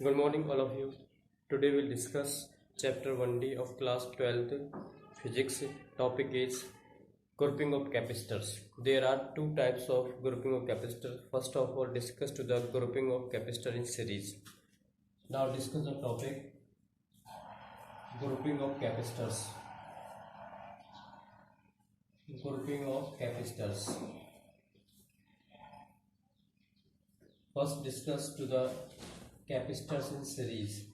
Good morning, all of you. Today we'll discuss chapter 1D of class 12th physics. Topic is grouping of capacitors. There are two types of grouping of capacitors. First of all, discuss to the grouping of capacitor in series. Now discuss the topic grouping of capacitors. Grouping of capacitors. First discuss to the capacitors in series.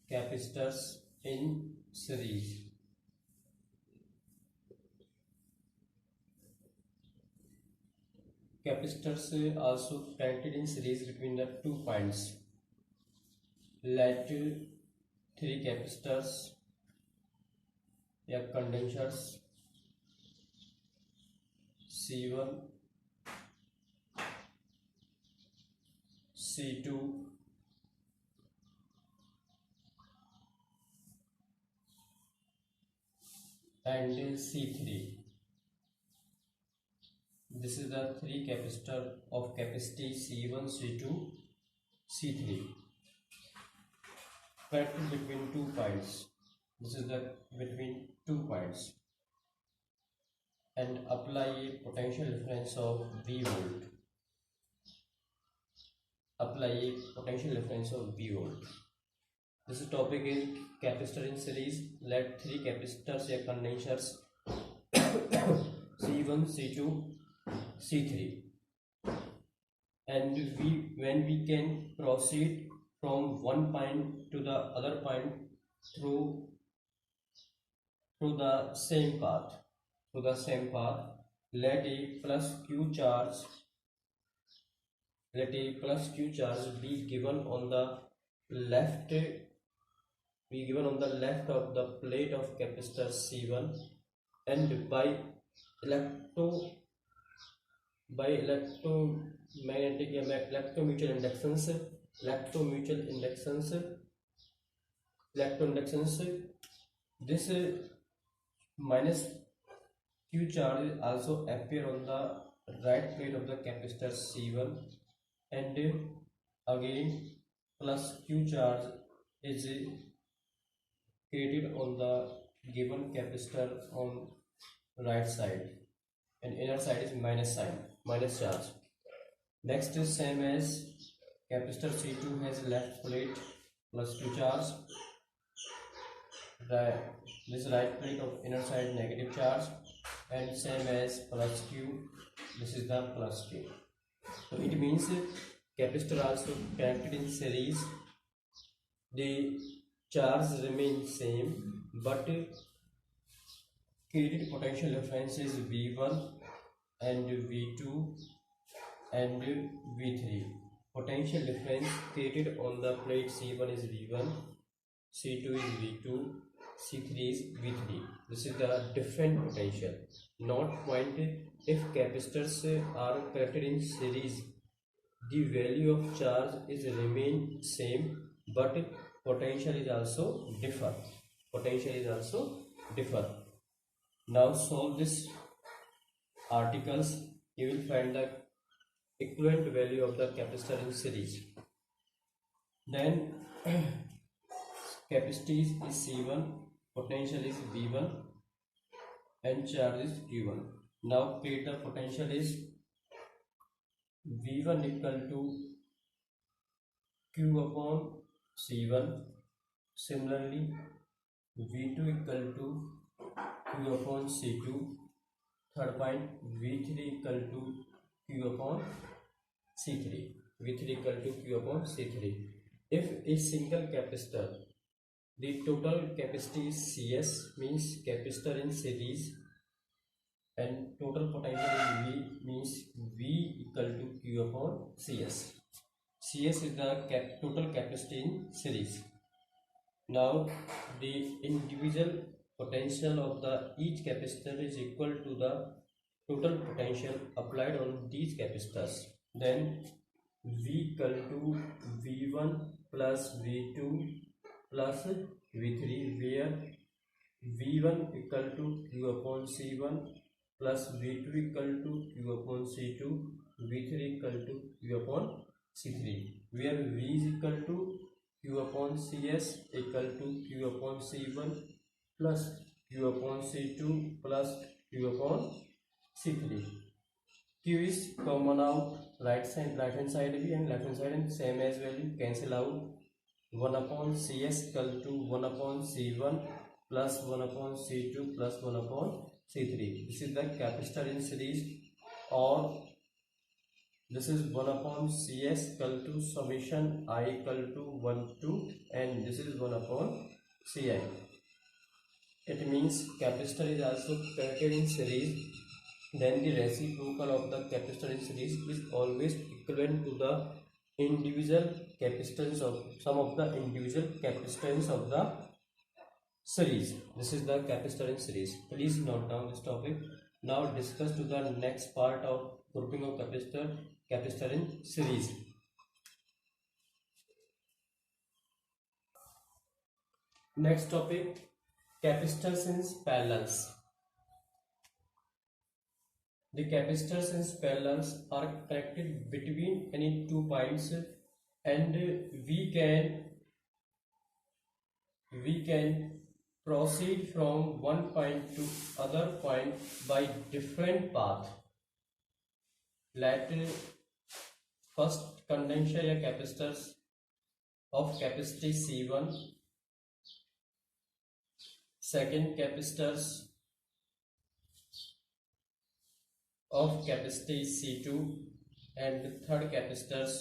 Capacitors in series. Capacitors also connected in series between the 2 points. Let 3 capacitors या condensers C1, C2 and C3. This is the 3 capacitor of capacity C1, C2, C3 connected between 2 points. This is the between 2 points, and apply a potential difference of V volt. Apply a potential difference of V volt. This topic is capacitor in series. Let 3 capacitors या condensers C1, C2, C3, and when we can proceed from one point to the other point through the same path. Let a plus q charge be given on the left of the plate of capacitor C1, and by electromutual inductance, this minus q charge also appear on the right plate of the capacitor C1, and again plus q charge is created on the given capacitor on right side, and inner side is minus charge. Next is same as capacitor C2 has left plate plus q charge, this right plate of inner side negative charge, and same as plus q, this is the plus q. So it means capacitor also connected in series, the charge remains same, but created potential difference is V1 and V2 and V3. Potential difference created on the plate C1 is V1, C2 is V2, C3 is V3. This is the different potential. Note point: if capacitors are connected in series, the value of charge is remain same, but potential is also differ. Now solve this articles. You will find the equivalent value of the capacitor in series. Then capacity is C1, potential is V1, and charge is Q1. Now create the potential is V1 equal to Q upon C1. Similarly, V2 equal to Q upon C2. Third point, V3 equal to Q upon C3. If a single capacitor, the total capacity is CS, means capacitor in series, and total potential is V, means V equal to Q upon CS. CS is the total capacity in series. Now the individual potential of the each capacitor is equal to the total potential applied on these capacitors. Then V equal to V1 plus V2 plus V3, where V1 equal to Q upon C1 plus V2 equal to Q upon C2, V3 equal to Q upon C3, where V is equal to Q upon Cs equal to Q upon C1 plus Q upon C2 plus Q upon C3. Q is common out right hand side भी and left hand side and same as value cancel out. 1 upon Cs equal to 1 upon C1 plus 1 upon C2 plus 1 upon C3. This is the capacitor in series, or this is 1 upon Cs equal to summation I equal to 1 to, and this is 1 upon Ci. It means capacitor is also connected in series, then the reciprocal of the capacitor in series is always equivalent to the individual capacitance of sum of the individual capacitance of the series. This is the capacitor in series. Please note down this topic. Now discuss to the next part of grouping of capacitor in series. Next topic, capacitors in parallels. The capacitors in parallels are connected between any 2 points, and we can proceed from one point to other point by different path. Let first condenser या capacitors of capacity C1, second capacitors of capacity C2, and third capacitors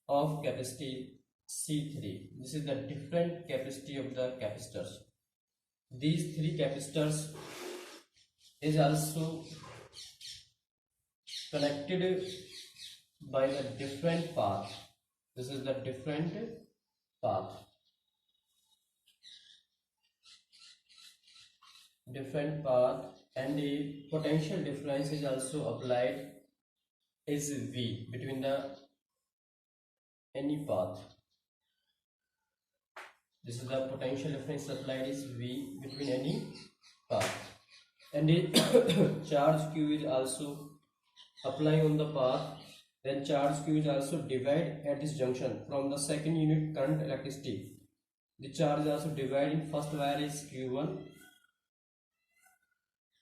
of capacity C3. This is the different capacity of the capacitors. These three capacitors is also connected by the different path. This is the different path. And the potential difference is also applied is V between the any path. This is the potential difference applied is V between any path, and the charge Q is also applying on the path. Then charge Q is also divided at this junction from the second unit current electricity. The charge is also divided in first wire is Q1,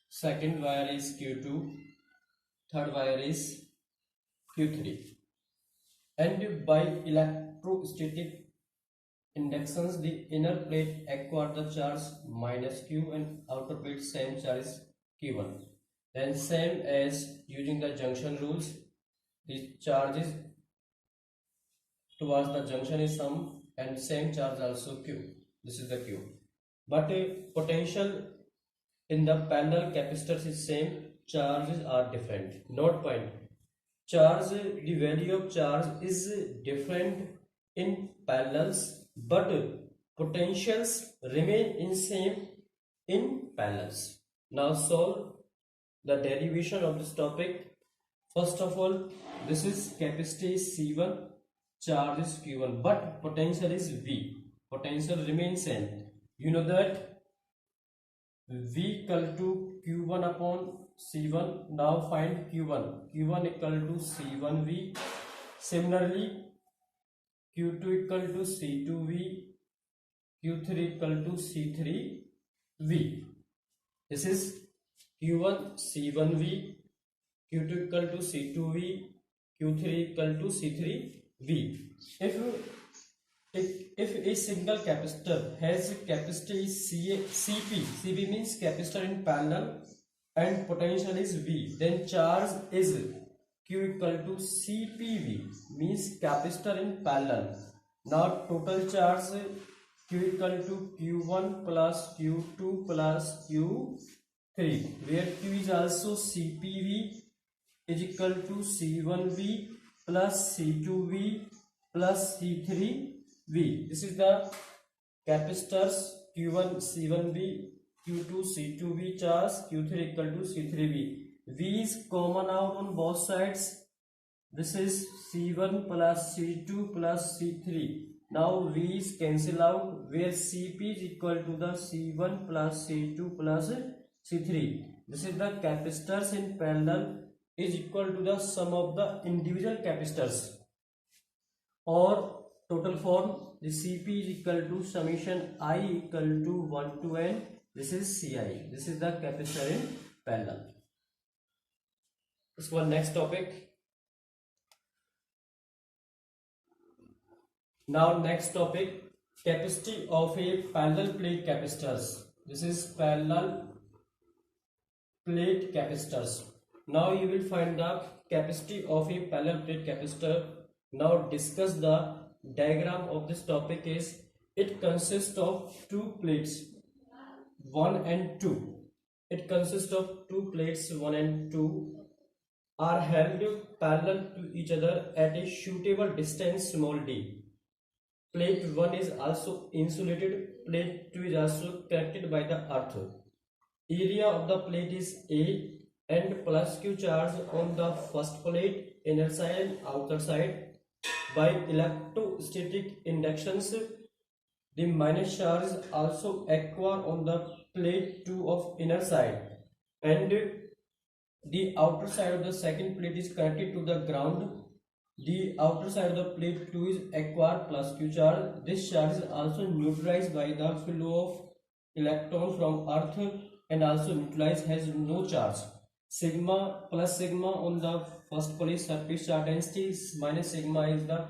second wire is Q2, third wire is Q3. And by electrostatic inductions, the inner plate acquire the charge minus Q and outer plate same charge is Q1. Then same as using the junction rules, the charges towards the junction is sum and same charge also Q. This is the Q. But potential in the parallel capacitors is same, charges are different. Note point. Charge, the value of charge is different in parallels, but potentials remain in same in parallels. Now solve the derivation of this topic. First of all, this is capacity C1, charge is Q1, but potential is V. Potential remains same. You know that V equal to Q1 upon C1. Now find Q1. Q1 equal to C1V. Similarly, Q2 equal to C2V. Q3 equal to C3V. This is Q1 C1V. Q2 equal to C2V. Q3 equal to C3V. If a single capacitor has capacity CP means capacitor in parallel, and potential is V, then charge is Q equal to CPV means capacitor in parallel. Now total charge Q equal to Q1 plus Q2 plus Q3, where Q is also CPV is equal to C1V plus C2V plus C3V. This is the capacitors Q1 C1V, Q2 C2V charge, Q3 equal to C3V. V is common out on both sides. This is C1 plus C2 plus C3. Now V is cancel out, where CP is equal to the C1 plus C2 plus C3. This is the capacitors in parallel, is equal to the sum of the individual capacitors, or total form the Cp is equal to summation I equal to 1 to n. This is Ci. This is the capacitor in parallel. This one next topic. Now next topic, capacity of a parallel plate capacitors. This is parallel plate capacitors. Now you will find the capacity of a parallel plate capacitor. Now discuss the diagram of this topic. Is it consists of two plates 1 and 2. It consists of two plates 1 and 2 are held parallel to each other at a suitable distance small d. Plate 1 is also insulated. Plate 2 is also connected by the earth. Area of the plate is A, and plus Q charge on the first plate, inner side and outer side. By electrostatic inductions, the minus charge is also acquired on the plate 2 of inner side, and the outer side of the second plate is connected to the ground. The outer side of the plate 2 is acquired plus Q charge. This charge is also neutralized by the flow of electron from earth, and also neutralized, has no charge. Sigma plus sigma on the first plate surface charge density, minus sigma is the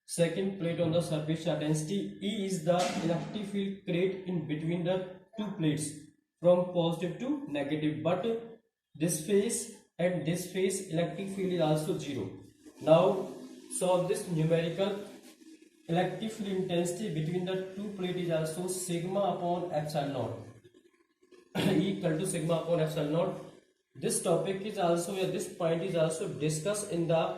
second plate on the surface charge density. E is the electric field created in between the two plates from positive to negative, but this phase and this phase electric field is also 0. Now solve this numerical. Electric field intensity between the two plates is also sigma upon epsilon naught equal to sigma upon epsilon naught. This topic is also, this point is also discussed in the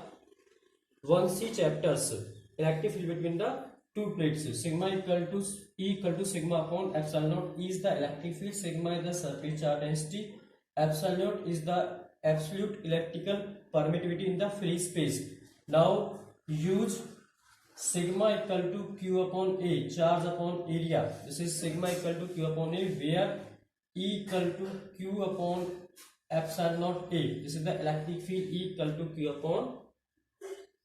1C chapters. Electric field between the two plates. Sigma equal to E equal to sigma upon epsilon naught. E is the electric field, sigma is the surface charge density, epsilon naught is the absolute electrical permittivity in the free space. Now use sigma equal to Q upon A, charge upon area. This is sigma equal to Q upon A, where E equal to Q upon epsilon naught A. This is the electric field. E equal to Q upon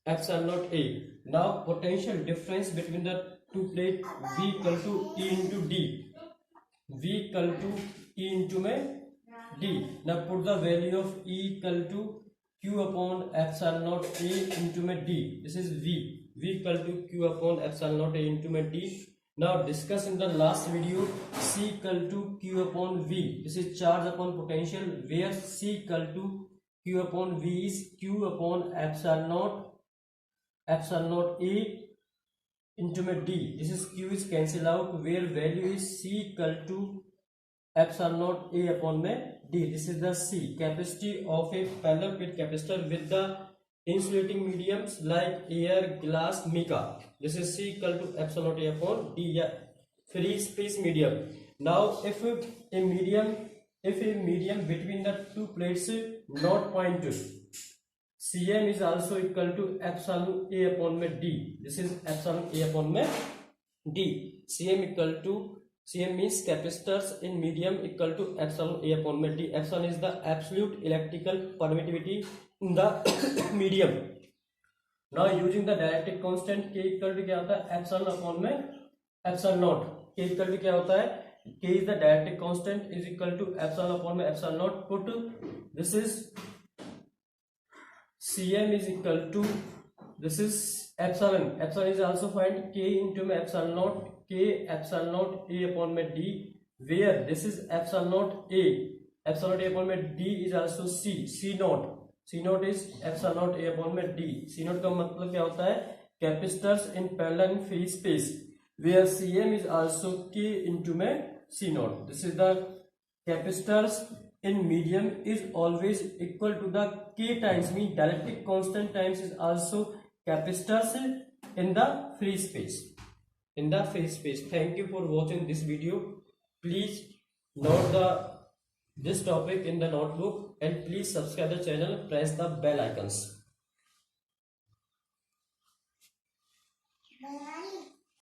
epsilon naught A. Now potential difference between the two plates, V equal to E into D. V equal to E into D. Now put the value of E equal to Q upon epsilon naught A into D. This is V. V equal to Q upon epsilon naught A into D. Now discuss in the last video C equal to Q upon V. This is charge upon potential, where C equal to Q upon V is Q upon epsilon naught A into D. This is Q is cancel out, where value is C equal to epsilon naught A upon D. This is the C, capacity of a parallel plate capacitor with the insulating mediums like air, glass, mica. This is C equal to epsilon naught A upon D, yeah, free space medium. Now if a medium between the two plates not point Cm is also equal to epsilon A upon D. This is epsilon A upon D. Cm means capacitors in medium equal to epsilon A upon D. Epsilon is the absolute electrical permittivity in the medium. Now using the dielectric constant K equal to क्या होता है epsilon upon epsilon naught. K equal to क्या होता है, K is the dielectric constant is equal to epsilon upon epsilon naught. Put this is Cm is equal to, this is epsilon is also find K into epsilon naught, K epsilon naught A upon D, where this is epsilon naught A upon D is also C naught is epsilon naught A upon D. C naught का मतलब क्या होता है, capacitors in parallel in free space, where Cm is also K into C naught. This is the capacitors in medium is always equal to the K times, mean dielectric constant times is also capacitors in the free space. Thank you for watching this video. Please note this topic in the notebook, and please subscribe the channel, press the bell icons.